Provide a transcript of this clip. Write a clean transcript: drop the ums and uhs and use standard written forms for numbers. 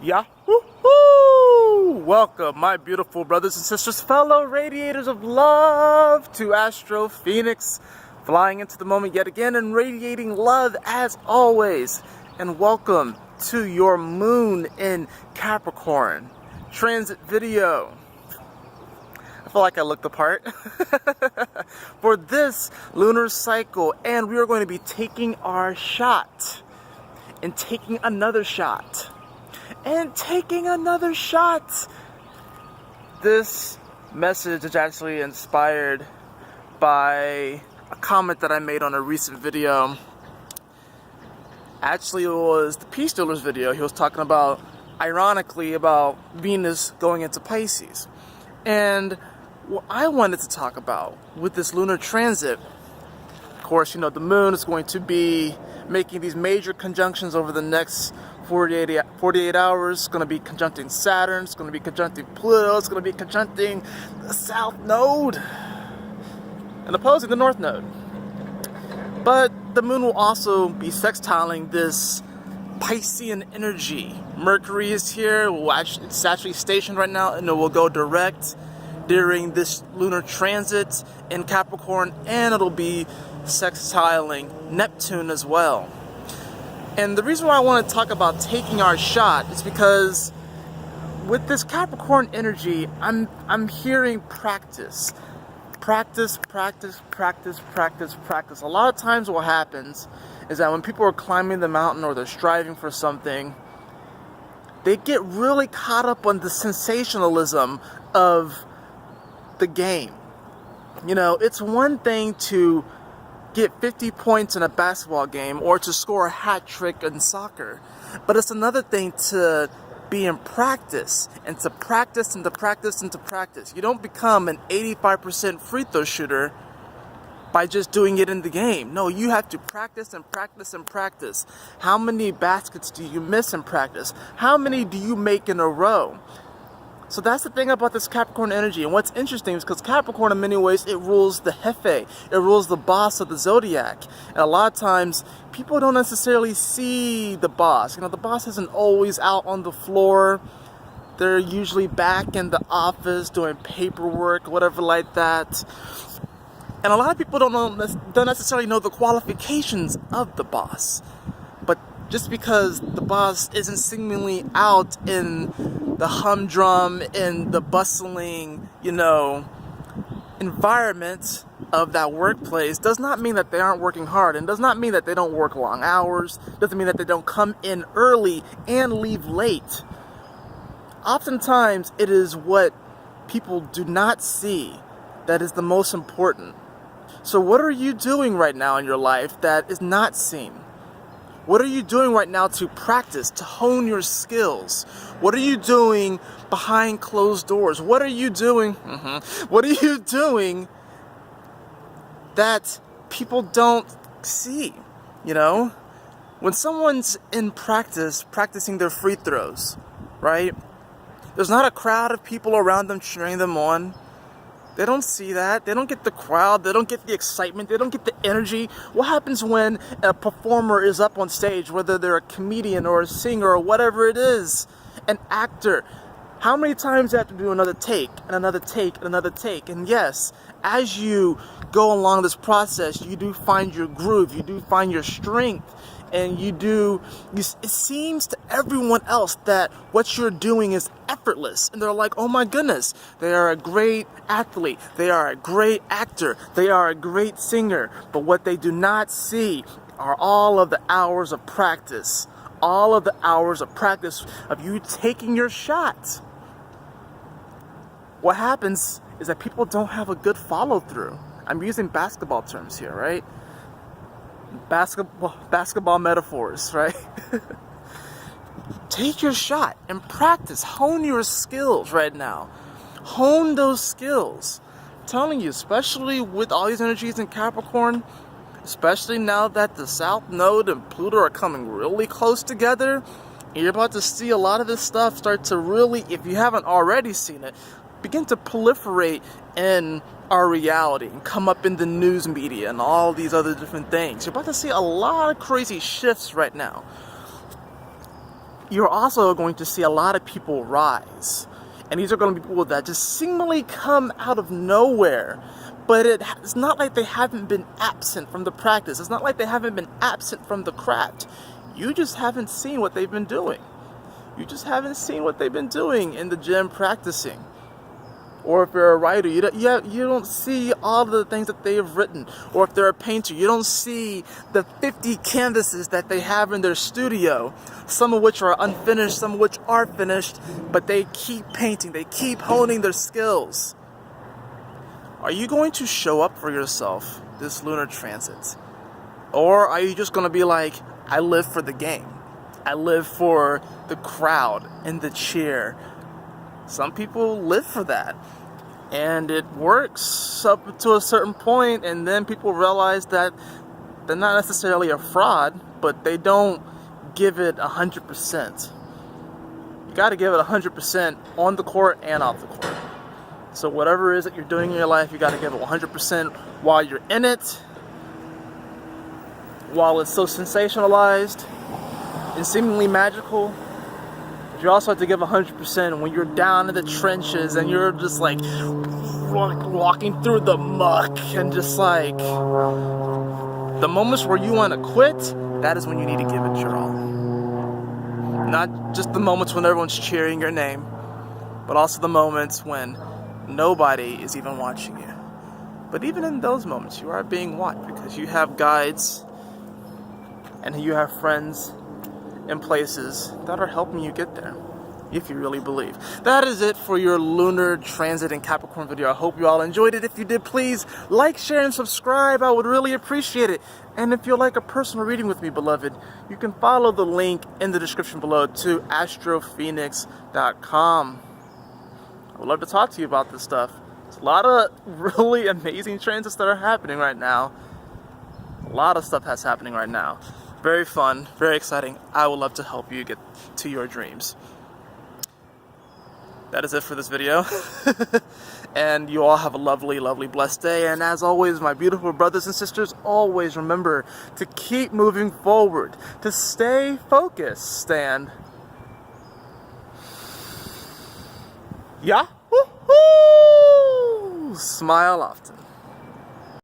Yahoo! Welcome, my beautiful brothers and sisters, fellow radiators of love, to Astro Fenixx, flying into the moment yet again and radiating love as always. And welcome to your moon in Capricorn transit video. I feel like I look the part for this lunar cycle, and we are going to be taking our shot and taking another shot. And taking another shot. This message is actually inspired by a comment that I made on a recent video. Actually, it was the Peace Dealer's video. He was talking about, ironically, about Venus going into Pisces. And what I wanted to talk about with this lunar transit, of course, you know, the moon is going to be making these major conjunctions over the next 48 hours. It's going to be conjuncting Saturn, it's going to be conjuncting Pluto, it's going to be conjuncting the South Node and opposing the North Node. But the moon will also be sextiling this Piscean energy. Mercury is here, it's actually stationed right now, and it will go direct during this lunar transit in Capricorn, and it'll be sextiling Neptune as well. And the reason why I want to talk about taking our shot is because with this Capricorn energy, I'm hearing practice. Practice, practice, practice, practice, practice. A lot of times what happens is that when people are climbing the mountain or they're striving for something, they get really caught up on the sensationalism of the game. You know, it's one thing to get 50 points in a basketball game or to score a hat trick in soccer, but it's another thing to be in practice and to practice and to practice and to practice. You don't become an 85% free throw shooter by just doing it in the game. No, you have to practice and practice and practice. How many baskets do you miss in practice? How many do you make in a row? So that's the thing about this Capricorn energy. And what's interesting is because Capricorn in many ways, it rules the jefe. It rules the boss of the zodiac. And a lot of times people don't necessarily see the boss. You know, the boss isn't always out on the floor. They're usually back in the office doing paperwork, whatever like that. And a lot of people don't necessarily know the qualifications of the boss. But just because the boss isn't seemingly out in the humdrum and the bustling, you know, environment of that workplace does not mean that they aren't working hard, and does not mean that they don't work long hours, doesn't mean that they don't come in early and leave late. Oftentimes, it is what people do not see that is the most important. So what are you doing right now in your life that is not seen? What are you doing right now to practice, to hone your skills? What are you doing behind closed doors? What are you doing? What are you doing that people don't see? You know, when someone's in practice, practicing their free throws, right? There's not a crowd of people around them cheering them on. They don't see that. They don't get the crowd. They don't get the excitement. They don't get the energy. What happens when a performer is up on stage, whether they're a comedian or a singer or whatever it is, an actor? How many times do you have to do another take and another take and another take? And yes, as you go along this process, you do find your groove. You do find your strength. And it seems to everyone else that what you're doing is effortless. And they're like, oh my goodness, they are a great athlete. They are a great actor. They are a great singer. But what they do not see are all of the hours of practice. All of the hours of practice of you taking your shot. What happens is that people don't have a good follow through. I'm using basketball terms here, right? Basketball metaphors, right? Take your shot and practice. Hone your skills right now. Hone those skills. I'm telling you, especially with all these energies in Capricorn, especially now that the South Node and Pluto are coming really close together, you're about to see a lot of this stuff start to really, if you haven't already seen it, begin to proliferate in our reality and come up in the news media and all these other different things. You're about to see a lot of crazy shifts right now. you're also going to see a lot of people rise. And these are going to be people that just seemingly come out of nowhere. But it's not like they haven't been absent from the practice. It's not like they haven't been absent from the craft. You just haven't seen what they've been doing. You just haven't seen what they've been doing in the gym practicing. Or if you're a writer, you don't see all of the things that they have written. Or if they're a painter, you don't see the 50 canvases that they have in their studio. Some of which are unfinished, some of which are finished, but they keep painting, they keep honing their skills. Are you going to show up for yourself this lunar transit? Or are you just going to be like, I live for the game. I live for the crowd and the cheer. Some people live for that. And it works up to a certain point, and then people realize that they're not necessarily a fraud, but they don't give it 100%. You got to give it 100% on the court and off the court. So whatever it is that you're doing in your life, you got to give it 100% while you're in it, while it's so sensationalized and seemingly magical. But you also have to give 100% when you're down in the trenches and you're just like walking through the muck and just like the moments where you want to quit, that is when you need to give it your all. Not just the moments when everyone's cheering your name, but also the moments when nobody is even watching you. But even in those moments, you are being watched because you have guides and you have friends in places that are helping you get there, if you really believe. That is it for your lunar transit in Capricorn video. I hope you all enjoyed it. If you did, please like, share, and subscribe. I would really appreciate it. And if you'd like a personal reading with me, beloved, you can follow the link in the description below to astrofenixx.com. I would love to talk to you about this stuff. There's a lot of really amazing transits that are happening right now. A lot of stuff that's happening right now. Very fun, very exciting. I would love to help you get to your dreams. That is it for this video. And you all have a lovely, lovely, blessed day. And as always, my beautiful brothers and sisters, always remember to keep moving forward, to stay focused, and yeah, woo-hoo! Smile often.